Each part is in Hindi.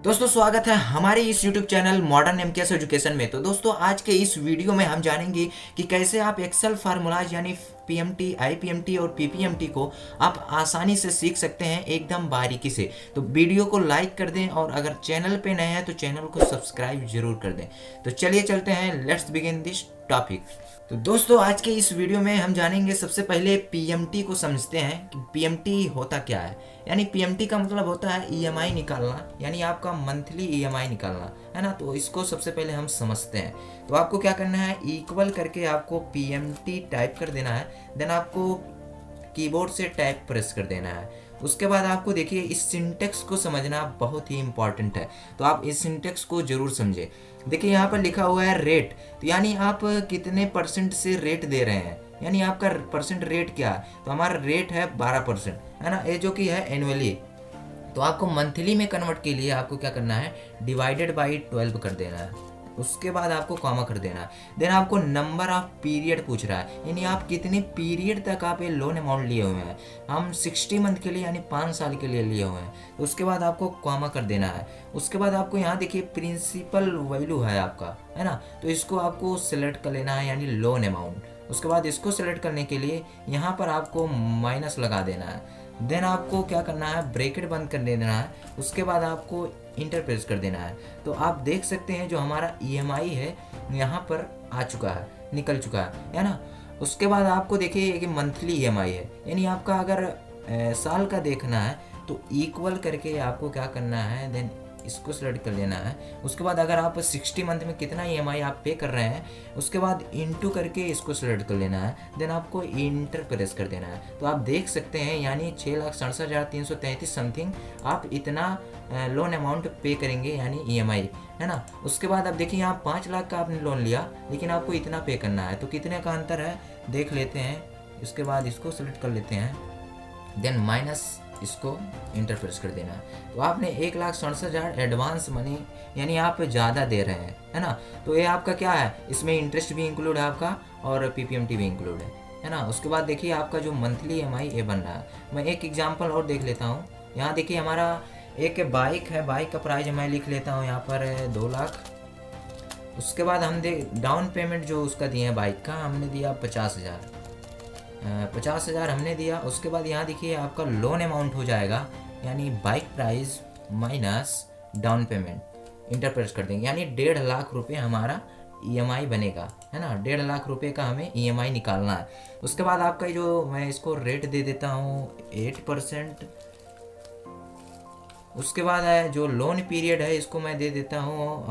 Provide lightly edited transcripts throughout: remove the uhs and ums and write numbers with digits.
दोस्तों स्वागत है हमारे इस YouTube channel modern MKS education में। तो दोस्तों आज के इस वीडियो में हम जानेंगे कि कैसे आप एक्सेल फार्मूलाज यानी पीएमटी, आईपीएमटी और पीपीएमटी को आप आसानी से सीख सकते हैं एकदम बारीकी से। तो वीडियो को लाइक कर दें और अगर चैनल पे नए हैं तो चैनल को सब्सक्राइब जरूर कर दें। तो चलिए चलते हैं, लेट्स बिगिन दिस टॉपिक। तो दोस्तों आज के इस वीडियो में हम जानेंगे, सबसे पहले पीएमटी को समझते हैं कि पीएमटी होता क्या है। यानी पीएमटी का मतलब होता है ईएमआई निकालना, यानी आपका मंथली ईएमआई निकालना है ना। तो इसको सबसे पहले हम समझते हैं। तो आपको क्या करना है, इक्वल करके आपको पीएमटी टाइप कर देना है। देन आपको कीबोर्ड से टैब प्रेस कर देना है। उसके बाद आपको देखिए इस सिंटेक्स को समझना बहुत ही इंपॉर्टेंट है। तो आप इस सिंटेक्स को जरूर समझें। देखिए यहाँ पर लिखा हुआ है रेट, तो यानी आप कितने परसेंट से रेट दे रहे हैं, यानी आपका परसेंट रेट क्या है। तो हमारा रेट है 12%, है ना, ये जो कि है एनुअली। तो आपको मंथली में कन्वर्ट के लिए आपको क्या करना है, डिवाइडेड बाई 12 कर देना है। उसके बाद आपको कॉमा कर देना है। देन आपको नंबर ऑफ पीरियड पूछ रहा है, यानी आप कितने पीरियड तक आप ये लोन अमाउंट लिए हुए हैं। हम 60 मंथ के लिए यानी 5 साल के लिए लिए हुए हैं। तो उसके बाद आपको कॉमा कर देना है। उसके बाद आपको यहाँ देखिए प्रिंसिपल वैल्यू है आपका, है ना, तो इसको आपको सिलेक्ट कर लेना है, यानी लोन अमाउंट। उसके बाद इसको सिलेक्ट करने के लिए यहाँ पर आपको माइनस लगा देना है। देन आपको क्या करना है, ब्रैकेट बंद कर देना है। उसके बाद आपको इंटर प्रेस कर देना है। तो आप देख सकते हैं जो हमारा ईएमआई है यहाँ पर आ चुका है, निकल चुका है ना। उसके बाद आपको देखिए कि मंथली ईएमआई है, यानी आपका अगर साल का देखना है तो इक्वल करके आपको क्या करना है, देन इसको सेलेक्ट कर लेना है। उसके बाद अगर आप 60 मंथ में कितना ईएमआई आप पे कर रहे हैं, उसके बाद इनटू करके इसको सेलेक्ट कर लेना है। देन आपको इंटर प्रेस कर देना है। तो आप देख सकते हैं यानी 6,67,333 समथिंग आप इतना लोन अमाउंट पे करेंगे, यानी ईएमआई, है ना। उसके बाद आप देखिए यहाँ 5 लाख का आपने लोन लिया, लेकिन आपको इतना पे करना है। तो कितने का अंतर है देख लेते हैं। उसके बाद इसको सेलेक्ट कर लेते हैं, देन माइनस इसको इंटर प्रेस कर देना है। तो आपने 1,67,000 एडवांस मनी, यानी आप ज़्यादा दे रहे हैं, है ना। तो ये आपका क्या है, इसमें इंटरेस्ट भी इंक्लूड है आपका और पीपीएमटी भी इंक्लूड है ना। उसके बाद देखिए आपका जो मंथली ईएमआई ये बन रहा है। मैं एक एग्जांपल और देख लेता हूँ। यहाँ देखिए हमारा एक बाइक है, बाइक का प्राइस मैं लिख लेता हूँ यहाँ पर 2 लाख। उसके बाद हम डाउन पेमेंट जो उसका दिए हैं बाइक का, हमने दिया 50,000 हमने दिया। उसके बाद यहाँ देखिए आपका लोन अमाउंट हो जाएगा, यानी bike price minus down payment, enter press कर देंगे, यानी 1.5 लाख रुपए हमारा ईएमआई बनेगा, है ना। 1.5 लाख रुपए का हमें ईएमआई निकालना है। उसके बाद आपका जो मैं इसको रेट दे देता हूँ 8%। उसके बाद है जो लोन पीरियड है इसको मैं दे देता हूँ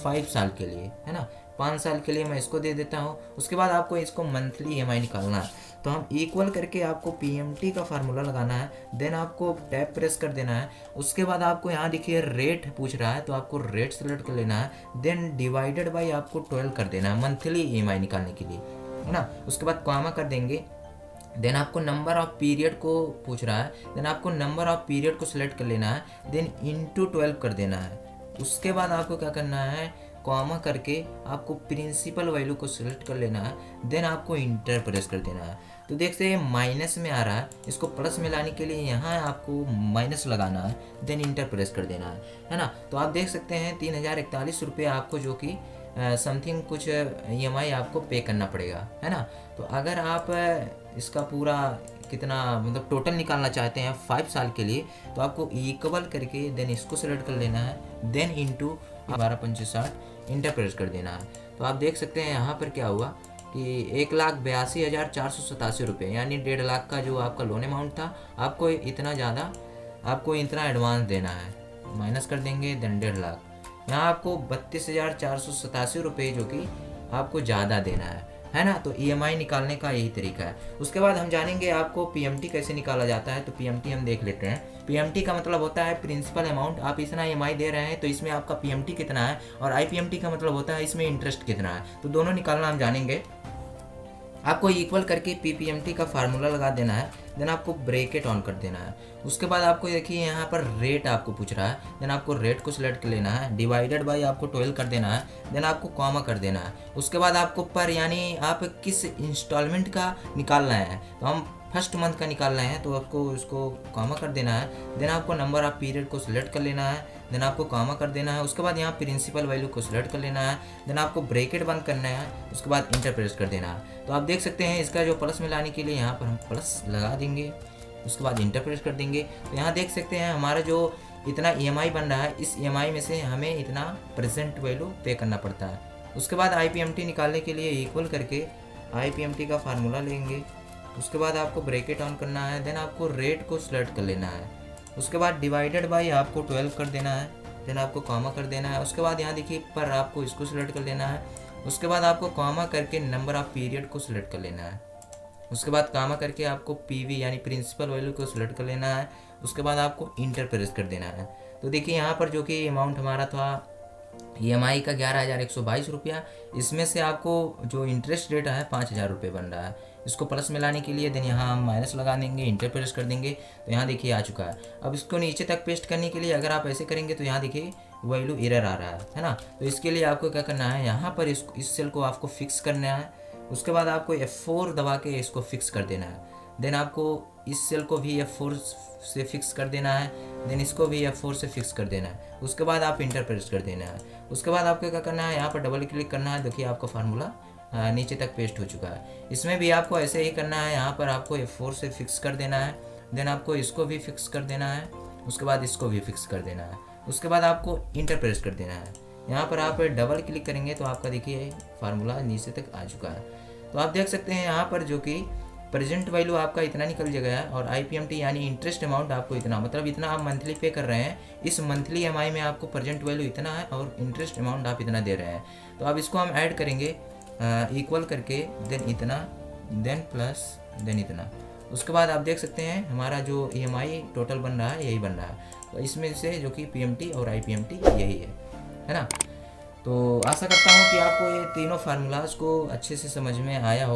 5 साल के लिए, है ना, 5 साल के लिए मैं इसको दे देता हूँ। उसके बाद आपको इसको मंथली ईएमआई निकालना है। तो हम इक्वल करके आपको पीएमटी का फार्मूला लगाना है। देन आपको टैब प्रेस कर देना है। उसके बाद आपको यहाँ देखिए रेट पूछ रहा है, तो आपको रेट सेलेक्ट कर लेना है। देन डिवाइडेड बाई आपको 12 कर देना है मंथली ईएमआई निकालने के लिए, है ना। उसके बाद कॉमा कर देंगे। देन आपको नंबर ऑफ पीरियड को पूछ रहा है, देन आपको नंबर ऑफ पीरियड को सिलेक्ट कर लेना है। देन इंटू 12 कर देना है। उसके बाद आपको क्या करना है, कॉमा करके आपको प्रिंसिपल वैल्यू को सिलेक्ट कर लेना है। देन आपको इंटर प्रेस कर देना है। तो देखते हैं माइनस में आ रहा है, इसको प्लस में लाने के लिए यहाँ आपको माइनस लगाना है। देन इंटर प्रेस कर देना है ना। तो आप देख सकते हैं 3,041 रुपये आपको जो कि समथिंग कुछ ईएमआई आपको पे करना पड़ेगा, है ना। तो अगर आप इसका पूरा कितना मतलब टोटल निकालना चाहते हैं 5 साल के लिए, तो आपको इक्वल करके देन इसको सेलेक्ट कर लेना है। देन इंटू 12,65 इंटर प्रेस कर देना है। तो आप देख सकते हैं यहाँ पर क्या हुआ कि 1,82,487 रुपये, यानी 1.5 लाख का जो आपका लोन अमाउंट था, आपको इतना एडवांस देना है। माइनस कर देंगे, देन 1.5 लाख। यहाँ आपको 32,487 रुपये जो कि आपको ज़्यादा देना है ना। तो ईएमआई निकालने का यही तरीका है। उसके बाद हम जानेंगे आपको पीएमटी कैसे निकाला जाता है। तो पीएमटी हम देख लेते हैं। पीएमटी का मतलब होता है प्रिंसिपल अमाउंट, आप इतना ईएमआई दे रहे हैं तो इसमें आपका पीएमटी कितना है, और आईपीएमटी का मतलब होता है इसमें इंटरेस्ट कितना है। तो दोनों निकालना हम जानेंगे। आपको इक्वल करके पीपीएमटी का फार्मूला लगा देना है। देन आपको ब्रैकेट ऑन कर देना है। उसके बाद आपको देखिए यहाँ पर रेट आपको पूछ रहा है। देन आपको रेट को सिलेक्ट कर लेना है, डिवाइडेड बाई आपको 12 कर देना है। देन आपको कॉमा कर देना है। उसके बाद आपको पर, यानी आप किस इंस्टॉलमेंट का निकाल रहे हैं, तो हम फर्स्ट मंथ का निकाल रहे हैं, तो आपको इसको कॉमा कर देना है। देन आपको नंबर ऑफ पीरियड को सिलेक्ट कर लेना है। देन आपको कॉमा कर देना है। उसके बाद यहाँ प्रिंसिपल वैल्यू को सिलेक्ट कर लेना है, देन आपको ब्रैकेट बंद करना है, उसके बाद इंटर प्रेस कर देना है। तो आप देख सकते हैं इसका जो प्लस में लाने के लिए यहाँ पर हम प्लस लगा देंगे, उसके बाद इंटर प्रेस कर देंगे। तो यहाँ देख सकते हैं हमारा जो इतना EMI बन रहा है, इस EMI में से हमें इतना प्रेजेंट वैल्यू पे करना पड़ता है। उसके बाद IPMT निकालने के लिए इक्वल करके IPMT का फार्मूला लेंगे, उसके बाद आपको ब्रैकेट ऑन करना है, देन आपको रेट को सिलेक्ट कर लेना है, उसके बाद डिवाइडेड बाई आपको 12 कर देना है, देन आपको कॉमा कर देना है। उसके बाद यहाँ देखिए पर आपको इसको सिलेक्ट कर लेना है, उसके बाद आपको कॉमा करके नंबर ऑफ पीरियड को सिलेक्ट कर लेना है, उसके बाद कॉमा करके आपको PV यानी प्रिंसिपल वैल्यू को सिलेक्ट कर लेना है, उसके बाद आपको इंटर प्रेस कर देना है। तो देखिए यहाँ पर जो कि अमाउंट हमारा था EMI का 11,122 रुपया, इसमें से आपको जो इंटरेस्ट रेट है 5,000 रुपये बन रहा है। इसको प्लस में लाने के लिए देन यहाँ हम माइनस लगा देंगे, इंटर प्रेस कर देंगे, तो यहाँ देखिए आ चुका है। अब इसको नीचे तक पेस्ट करने के लिए अगर आप ऐसे करेंगे तो यहाँ देखिए वैल्यू एरर आ रहा है ना। तो इसके लिए आपको क्या करना है, यहाँ पर इस सेल को आपको फिक्स करना है, उसके बाद आपको F4 दबा के इसको फिक्स कर देना है, देन आपको इस सेल को भी F4 से फिक्स कर देना है, देन इसको भी F4 से फिक्स कर देना है, उसके बाद आप इंटर प्रेस कर देना है। उसके बाद आपको क्या करना है, यहाँ पर डबल क्लिक करना है, देखिए आपका फार्मूला नीचे तक पेस्ट हो चुका है। इसमें भी आपको ऐसे ही करना है, यहाँ पर आपको F4 से फिक्स कर देना है, देन आपको इसको भी फिक्स कर देना है, उसके बाद इसको भी फिक्स कर देना है, उसके बाद आपको इंटर प्रेस कर देना है। यहाँ पर आप डबल क्लिक करेंगे तो आपका देखिए फार्मूला नीचे तक आ चुका है। तो आप देख सकते हैं यहाँ पर जो कि प्रेजेंट वैल्यू आपका इतना निकल जाएगा और IPMT यानी इंटरेस्ट अमाउंट आपको इतना, मतलब इतना आप मंथली पे कर रहे हैं, इस मंथली EMI में आपको प्रेजेंट वैल्यू इतना है और इंटरेस्ट अमाउंट आप इतना दे रहे हैं। तो अब इसको हम ऐड करेंगे इक्वल करके, देन इतना, देन प्लस, देन इतना। उसके बाद आप देख सकते हैं हमारा जो EMI टोटल बन रहा है यही बन रहा है। तो इसमें से जो कि PMT और IPMT यही है ना। तो आशा करता हूँ कि आपको ये तीनों फार्मूलाज को अच्छे से समझ में आया होगा।